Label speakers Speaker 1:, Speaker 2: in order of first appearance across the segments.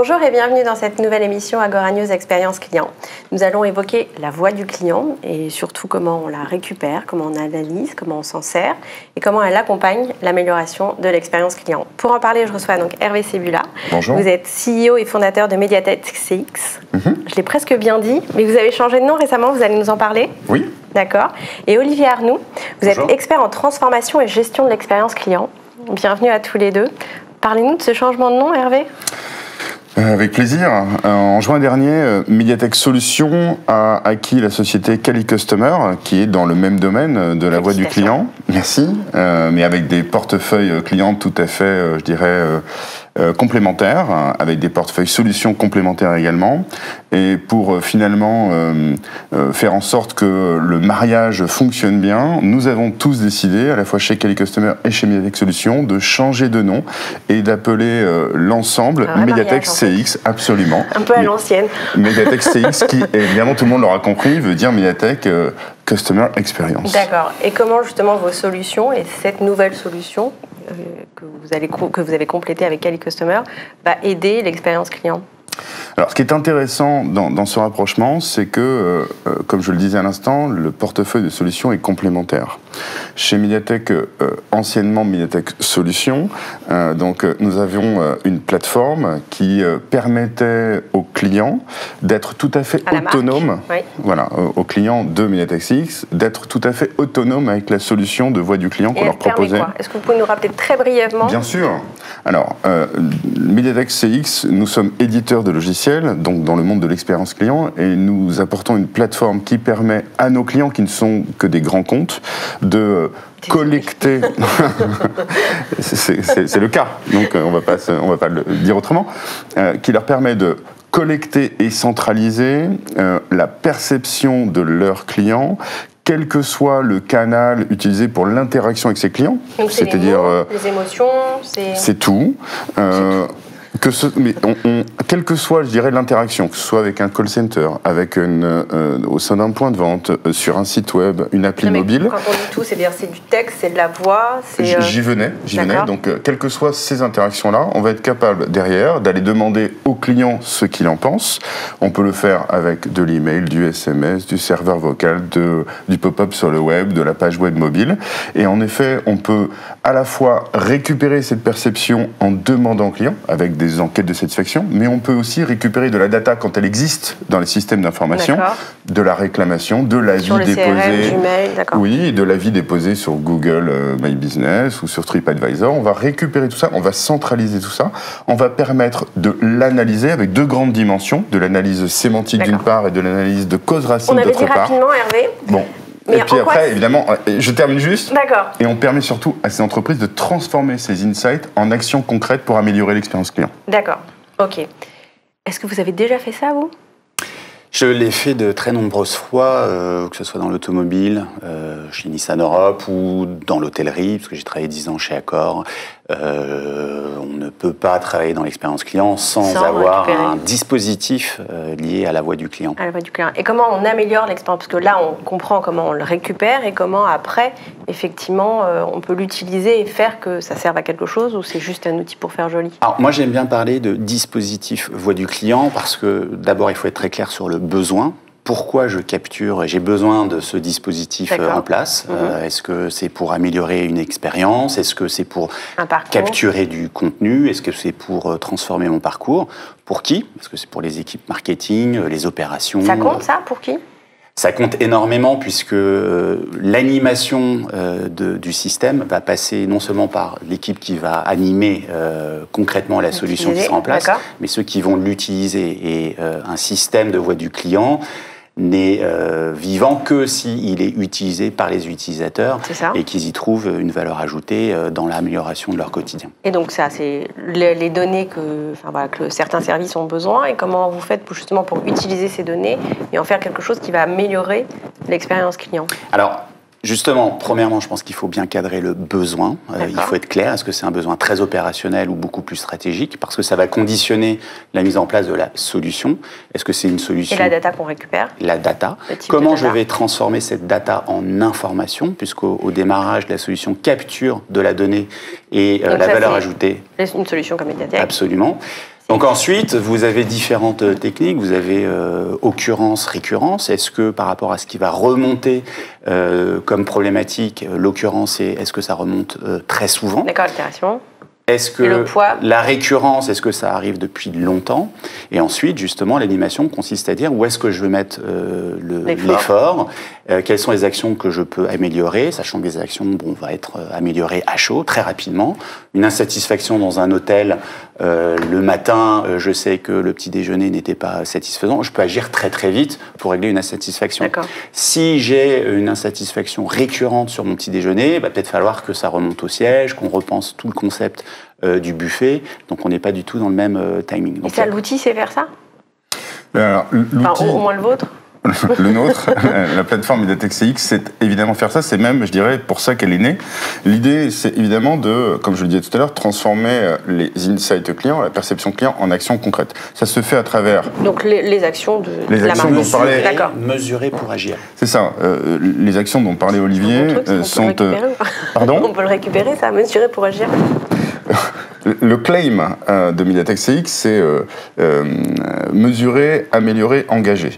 Speaker 1: Bonjour et bienvenue dans cette nouvelle émission Agora News Expérience Client. Nous allons évoquer la voix du client et surtout comment on la récupère, comment on analyse, comment on s'en sert et comment elle accompagne l'amélioration de l'expérience client. Pour en parler, je reçois donc Hervé Sébula.
Speaker 2: Bonjour.
Speaker 1: Vous êtes CEO et fondateur de Mediatek CX. Je l'ai presque bien dit, mais vous avez changé de nom récemment, vous allez nous en parler?
Speaker 2: Oui.
Speaker 1: D'accord. Et Olivier Arnoux, vous êtes expert en transformation et gestion de l'expérience client. Bienvenue à tous les deux. Parlez-nous de ce changement de nom, Hervé.
Speaker 2: Avec plaisir. En juin dernier, Mediatek Solutions a acquis la société Cali Customer, qui est dans le même domaine de la voix du client. Merci. Mais avec des portefeuilles clients tout à fait, je dirais, complémentaires, avec des portefeuilles solutions complémentaires également. Et pour finalement faire en sorte que le mariage fonctionne bien, nous avons tous décidé, à la fois chez Cali Customer et chez Mediatek Solutions, de changer de nom et d'appeler l'ensemble Mediatek CX, absolument.
Speaker 1: Un peu à l'ancienne.
Speaker 2: Mediatek CX, qui, évidemment, tout le monde l'aura compris, veut dire Mediatek Customer Experience.
Speaker 1: D'accord. Et comment, justement, vos solutions et cette nouvelle solution que vous avez complétée avec Cali Customer va aider l'expérience client?
Speaker 2: Alors, ce qui est intéressant dans ce rapprochement, c'est que, comme je le disais à l'instant, le portefeuille de solutions est complémentaire. Chez Mediatek, anciennement Mediatek Solutions, nous avions une plateforme qui permettait aux clients d'être tout à fait autonomes, voilà, aux clients de Mediatek CX, d'être tout à fait autonomes avec la solution de voix du client qu'on leur proposait.
Speaker 1: Est-ce que vous pouvez nous rappeler très brièvement?
Speaker 2: Bien sûr. Alors, Mediatek CX, nous sommes éditeurs de logiciels, donc dans le monde de l'expérience client, et nous apportons une plateforme qui permet à nos clients, qui ne sont que des grands comptes, de collecter... c'est le cas, donc on va pas le dire autrement, qui leur permet de collecter et centraliser la perception de leurs clients, quel que soit le canal utilisé pour l'interaction avec ses clients.
Speaker 1: C'est-à-dire les émotions,
Speaker 2: c'est tout. Quelle que soit, je dirais, l'interaction, que ce soit avec un call center, avec au sein d'un point de vente, sur un site web, une appli mobile.
Speaker 1: Quand on dit tout, c'est-à-dire c'est du texte, c'est de la voix, c'est...
Speaker 2: J'y venais. Donc, quelles que soient ces interactions-là, on va être capable, derrière, d'aller demander au client ce qu'il en pense. On peut le faire avec de l'email, du SMS, du serveur vocal, du pop-up sur le web, de la page web mobile. Et en effet, on peut à la fois récupérer cette perception en demandant au client, avec des enquêtes de satisfaction, mais on peut aussi récupérer de la data quand elle existe dans les systèmes d'information, de la réclamation, de l'avis déposé, oui, de l'avis déposé sur Google My Business ou sur TripAdvisor. On va récupérer tout ça, on va centraliser tout ça, on va permettre de l'analyser avec deux grandes dimensions, de l'analyse sémantique d'une part et de l'analyse de cause-racine d'autre part.
Speaker 1: On avait dit rapidement, Hervé.
Speaker 2: Bon.
Speaker 1: Mais
Speaker 2: et puis après, évidemment, je termine juste.
Speaker 1: D'accord.
Speaker 2: Et on permet surtout à ces entreprises de transformer ces insights en actions concrètes pour améliorer l'expérience client.
Speaker 1: D'accord. Ok. Est-ce que vous avez déjà fait ça, vous?
Speaker 3: Je l'ai fait de très nombreuses fois, que ce soit dans l'automobile, chez Nissan Europe ou dans l'hôtellerie, parce que j'ai travaillé 10 ans chez Accor. On ne peut pas travailler dans l'expérience client sans avoir un dispositif lié à la voix du client.
Speaker 1: À la voix du client. Et comment on améliore l'expérience? Parce que là, on comprend comment on le récupère et comment après, effectivement, on peut l'utiliser et faire que ça serve à quelque chose, ou c'est juste un outil pour faire joli?
Speaker 3: Alors, moi, j'aime bien parler de dispositif voix du client parce que d'abord, il faut être très clair sur le besoin. Pourquoi je capture, j'ai besoin de ce dispositif en place? Est-ce que c'est pour améliorer une expérience? Est-ce que c'est pour capturer du contenu? Est-ce que c'est pour transformer mon parcours? Pour qui? Est-ce que c'est pour les équipes marketing, les opérations?
Speaker 1: Ça compte, ça? Pour qui?
Speaker 3: Ça compte énormément puisque l'animation du système va passer non seulement par l'équipe qui va animer concrètement la solution qui sera en place, mais ceux qui vont l'utiliser. Et un système de voix du client n'est vivant que s'il est utilisé par les utilisateurs et qu'ils y trouvent une valeur ajoutée dans l'amélioration de leur quotidien.
Speaker 1: Et donc ça, c'est les données que certains services ont besoin, et comment vous faites justement pour utiliser ces données et en faire quelque chose qui va améliorer l'expérience client? Alors,
Speaker 3: justement, premièrement, je pense qu'il faut bien cadrer le besoin. Il faut être clair, est-ce que c'est un besoin très opérationnel ou beaucoup plus stratégique? Parce que ça va conditionner la mise en place de la solution. Est-ce que c'est une solution...
Speaker 1: Et la data qu'on récupère?
Speaker 3: La data. Comment je vais transformer cette data en information, puisqu'au démarrage, la solution capture de la donnée et la valeur ajoutée.
Speaker 1: Une solution comme Mediatek.
Speaker 3: Absolument. Donc ensuite, vous avez différentes techniques. Vous avez occurrence, récurrence. Est-ce que par rapport à ce qui va remonter comme problématique, l'occurrence, est-ce que ça remonte très souvent?
Speaker 1: D'accord, altération.
Speaker 3: Est-ce que la récurrence, est-ce que ça arrive depuis longtemps? Et ensuite, justement, l'animation consiste à dire où est-ce que je veux mettre l'effort, quelles sont les actions que je peux améliorer, sachant que les actions vont être améliorées à chaud, très rapidement. Une insatisfaction dans un hôtel, le matin, je sais que le petit déjeuner n'était pas satisfaisant, je peux agir très très vite pour régler une insatisfaction. Si j'ai une insatisfaction récurrente sur mon petit déjeuner, il va peut-être falloir que ça remonte au siège, qu'on repense tout le concept du buffet, donc on n'est pas du tout dans le même timing. Donc,
Speaker 1: et ça, l'outil sait faire ça?
Speaker 2: Alors,
Speaker 1: enfin, au moins le vôtre.
Speaker 2: Le nôtre, la plateforme IDATEX-CX, c'est évidemment faire ça, c'est même, je dirais, pour ça qu'elle est née. L'idée, c'est évidemment de, comme je le disais tout à l'heure, transformer les insights clients, la perception client, en actions concrètes. Ça se fait à travers...
Speaker 1: Donc les actions de la marque.
Speaker 3: Mesurer pour agir.
Speaker 2: C'est ça. Les actions dont parlait Olivier sont...
Speaker 1: Pardon? On peut le récupérer, ça, mesurer pour agir.
Speaker 2: Le claim de MediaTek-CX, c'est mesurer, améliorer, engager.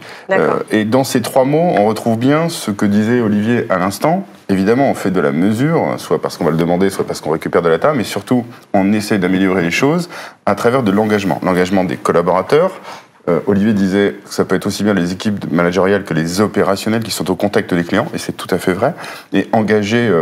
Speaker 2: Et dans ces trois mots, on retrouve bien ce que disait Olivier à l'instant. Évidemment, on fait de la mesure, soit parce qu'on va le demander, soit parce qu'on récupère de la data, mais surtout, on essaie d'améliorer les choses à travers de l'engagement. L'engagement des collaborateurs. Olivier disait que ça peut être aussi bien les équipes managériales que les opérationnels qui sont au contact des clients, et c'est tout à fait vrai. Et engager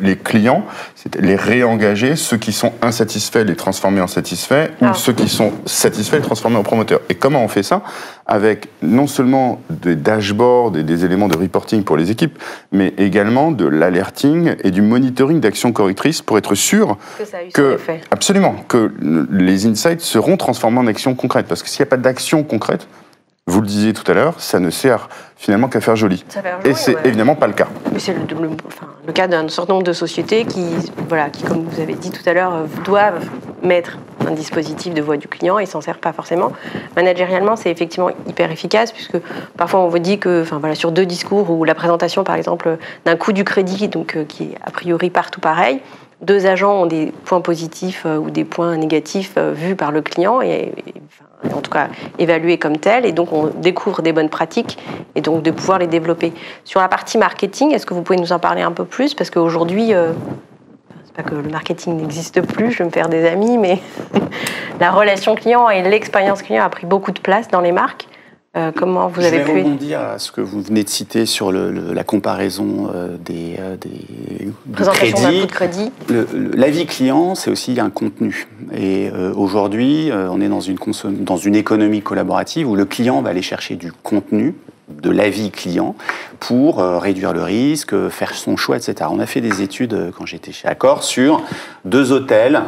Speaker 2: les clients, c'est les réengager, ceux qui sont insatisfaits, les transformer en satisfaits, ou ceux qui sont satisfaits, les transformer en promoteurs. Et comment on fait ça? Avec non seulement des dashboards et des éléments de reporting pour les équipes, mais également de l'alerting et du monitoring d'actions correctrices pour être sûr absolument, que les insights seront transformés en actions concrètes. Parce que s'il n'y a pas d'action concrète, vous le disiez tout à l'heure, ça ne sert finalement qu'à faire joli. Et c'est évidemment pas le cas.
Speaker 1: Mais c'est le cas d'un certain nombre de sociétés qui, comme vous avez dit tout à l'heure, doivent mettre un dispositif de voix du client et s'en servent pas forcément. Managérialement, c'est effectivement hyper efficace puisque parfois on vous dit que, sur 2 discours ou la présentation, par exemple, d'un coût du crédit, donc qui est a priori partout pareil, 2 agents ont des points positifs ou des points négatifs vus par le client et en tout cas évalués comme tels, et donc on découvre des bonnes pratiques et donc de pouvoir les développer. Sur la partie marketing, est-ce que vous pouvez nous en parler un peu plus? Parce qu'aujourd'hui, c'est pas que le marketing n'existe plus, je vais me faire des amis, mais la relation client et l'expérience client a pris beaucoup de place dans les marques. Comment vous avez pu...
Speaker 3: Je vais rebondir à ce que vous venez de citer sur la comparaison du crédit. L'avis client, c'est aussi un contenu. Et aujourd'hui, on est dans une économie collaborative où le client va aller chercher du contenu, de l'avis client, pour réduire le risque, faire son choix, etc. On a fait des études, quand j'étais chez Accor, sur 2 hôtels,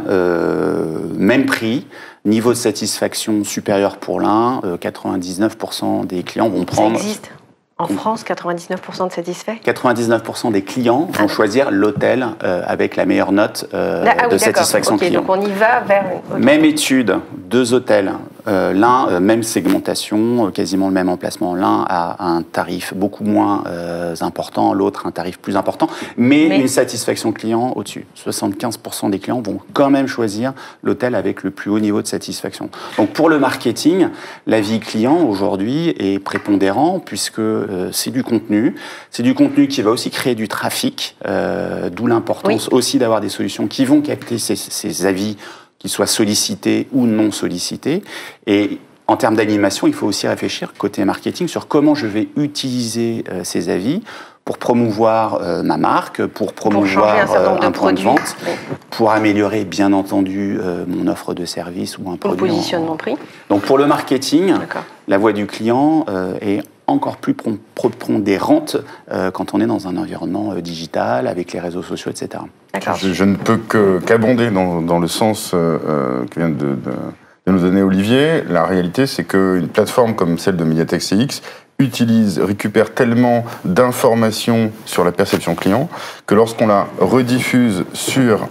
Speaker 3: même prix, niveau de satisfaction supérieur pour l'un, 99% des clients vont prendre...
Speaker 1: Ça existe en France, 99% de satisfaits?
Speaker 3: 99% des clients vont choisir l'hôtel avec la meilleure note de satisfaction client.
Speaker 1: Donc on y va vers...
Speaker 3: Même étude, 2 hôtels, l'un, même segmentation, quasiment le même emplacement. L'un a un tarif beaucoup moins important, l'autre un tarif plus important, mais une satisfaction client au-dessus. 75% des clients vont quand même choisir l'hôtel avec le plus haut niveau de satisfaction. Donc pour le marketing, l'avis client aujourd'hui est prépondérant puisque c'est du contenu. C'est du contenu qui va aussi créer du trafic, d'où l'importance aussi d'avoir des solutions qui vont capter ces avis, qu'ils soient sollicités ou non sollicités. Et en termes d'animation, il faut aussi réfléchir côté marketing sur comment je vais utiliser ces avis pour promouvoir ma marque, pour promouvoir un point de vente, pour améliorer bien entendu mon offre de service ou un produit.
Speaker 1: Mon positionnement prix.
Speaker 3: Donc pour le marketing, la voix du client est encore plus prépondérante quand on est dans un environnement digital, avec les réseaux sociaux, etc.
Speaker 2: Je ne peux qu'abonder dans le sens que vient de nous donner Olivier. La réalité, c'est qu'une plateforme comme celle de MediaTek-CX récupère tellement d'informations sur la perception client que lorsqu'on la rediffuse sur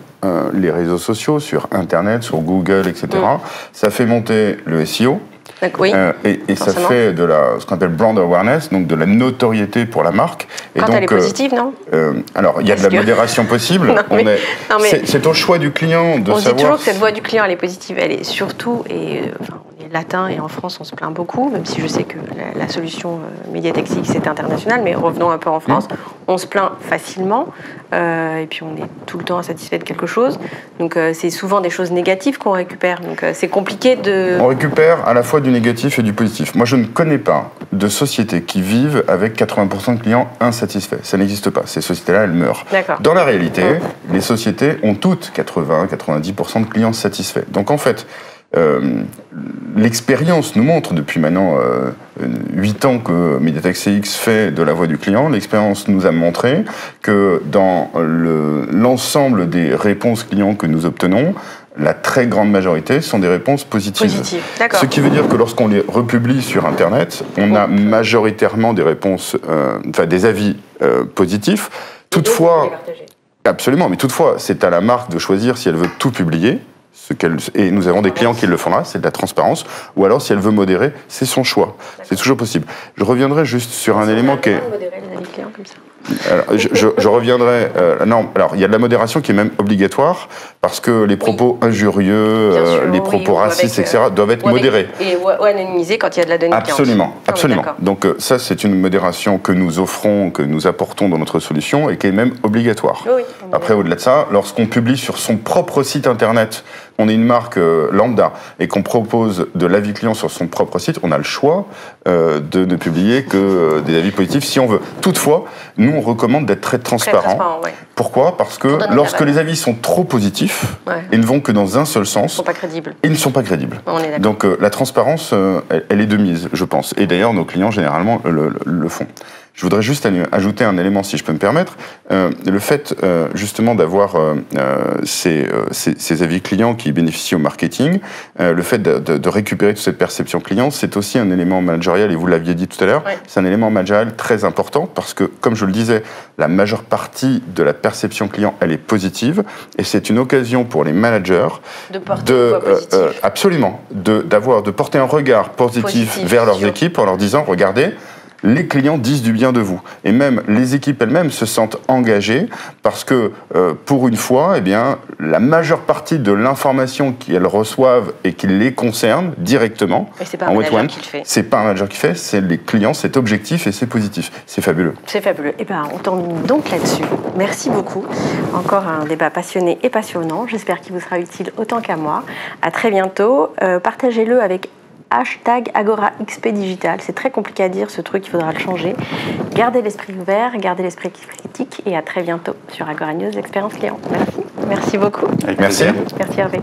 Speaker 2: les réseaux sociaux, sur Internet, sur Google, etc., ça fait monter le SEO.
Speaker 1: Oui,
Speaker 2: et ça fait de ce qu'on appelle brand awareness, donc de la notoriété pour la marque. Et
Speaker 1: quand
Speaker 2: donc,
Speaker 1: elle est positive, non?
Speaker 2: Alors, il y a de la modération possible. C'est au choix du client de savoir...
Speaker 1: On dit toujours que cette voix du client, elle est positive. Elle est surtout... on est latin et en France, on se plaint beaucoup, même si je sais que la solution Mediatex X est internationale, mais revenons un peu en France. On se plaint facilement et puis on est tout le temps insatisfait de quelque chose. Donc, c'est souvent des choses négatives qu'on récupère. Donc, c'est compliqué de...
Speaker 2: On récupère à la fois du négatif et du positif. Moi, je ne connais pas de sociétés qui vivent avec 80% de clients insatisfaits. Ça n'existe pas. Ces sociétés-là, elles meurent. Dans la réalité, les sociétés ont toutes 80-90% de clients satisfaits. Donc, en fait, l'expérience nous montre, depuis maintenant 8 ans que Mediatex CX fait de la voix du client, l'expérience nous a montré que dans l'ensemble des réponses clients que nous obtenons, la très grande majorité sont des réponses positives. Ce qui veut dire que lorsqu'on les republie sur Internet, on a majoritairement des réponses, des avis positifs. Toutefois, absolument, mais toutefois, c'est à la marque de choisir si elle veut tout publier. Et nous avons des clients qui le font là, c'est de la transparence, ou alors si elle veut modérer, c'est son choix. C'est toujours possible. Je reviendrai juste sur un élément qui est...
Speaker 1: modérer les avis clients comme ça.
Speaker 2: Alors, je reviendrai... non, alors il y a de la modération qui est même obligatoire, parce que les propos injurieux, les propos racistes, etc., doivent être modérés.
Speaker 1: Ou anonymisés quand il y a de la donnée cliente.
Speaker 2: Absolument, absolument. Donc ça, c'est une modération que nous offrons, que nous apportons dans notre solution, et qui est même obligatoire. Après, au-delà de ça, lorsqu'on publie sur son propre site Internet, on est une marque lambda et qu'on propose de l'avis client sur son propre site, on a le choix de ne publier que des avis positifs si on veut. Toutefois, nous, on recommande d'être très transparent. Pourquoi? Parce que lorsque les avis sont trop positifs et ne vont que dans un seul sens, ils ne sont pas crédibles. Donc la transparence, elle est de mise, je pense. Et d'ailleurs, nos clients, généralement, le font. Je voudrais juste ajouter un élément, si je peux me permettre. Le fait, justement, d'avoir ces avis clients qui bénéficient au marketing, le fait de récupérer toute cette perception client, c'est aussi un élément managérial, et vous l'aviez dit tout à l'heure, c'est un élément managérial très important, parce que, comme je le disais, la majeure partie de la perception client, elle est positive, et c'est une occasion pour les managers
Speaker 1: de porter
Speaker 2: absolument, de porter un regard positif vers leurs équipes en leur disant, regardez, les clients disent du bien de vous. Et même les équipes elles-mêmes se sentent engagées parce que, pour une fois, eh bien, la majeure partie de l'information qu'elles reçoivent et qui les concerne directement,
Speaker 1: c'est pas un manager qui le fait.
Speaker 2: C'est pas un manager qui fait, c'est les clients, c'est objectif et c'est positif. C'est fabuleux.
Speaker 1: C'est fabuleux. Et ben, on termine donc là-dessus. Merci beaucoup. Encore un débat passionné et passionnant. J'espère qu'il vous sera utile autant qu'à moi. À très bientôt. Partagez-le avec #AgoraXP Digital. C'est très compliqué à dire ce truc, il faudra le changer. Gardez l'esprit ouvert, gardez l'esprit critique et à très bientôt sur Agora News, l'expérience client. Merci. Merci beaucoup.
Speaker 2: Merci.
Speaker 1: Merci Hervé.